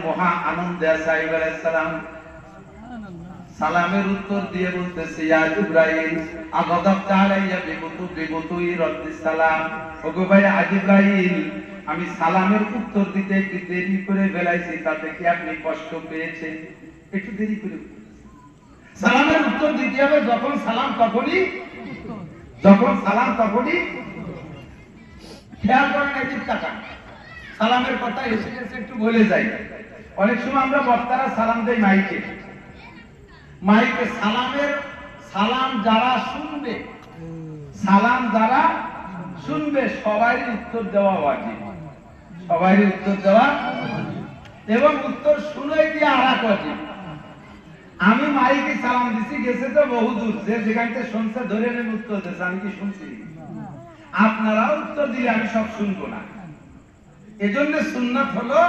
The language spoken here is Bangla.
মহা আনন্দে সাহেব আলাইহিস সালাম সালামের উত্তর দিয়ে বলতেছে, ইয়া জিবরাইল আগাদাবতা আলাইয়া বিবুতুই রাদ্দিস সালাম। ওগো ভাই জিবরাইল, আমি সালামের উত্তর দিতে একটু দেরি করে ফেলাইছি, তাতে কি আপনি কষ্ট পেয়েছেন? একটু দেরি করে। সালামের উত্তর দিতে হবে যখন সালাম তখনই, যখন সালাম তখনই। খেয়াল করেন একটু টাকা সালামের কথা এসে গেছে একটু বলে যাই। অনেক সময় আমরা বক্তারা সালাম দেই মাইকে, মাইকে সালামের সালাম যারা শুনবে, সালাম যারা শুনবে সবাই উত্তর দেওয়া ওয়াজিব, সবাই উত্তর দেওয়া এবং উত্তর শুনেই দিয়ে আরাক ওয়াজিব। আমি মাইকে সালাম দিছি, গেছে তো বহুদূর, যে যেখান থেকে শুনছে ধরে নেন উত্তর দিয়েছে, আমি কি শুনছি? আপনারাও উত্তর দিলে আমি সব শুনবো না। এজন্য সুন্নাত হলো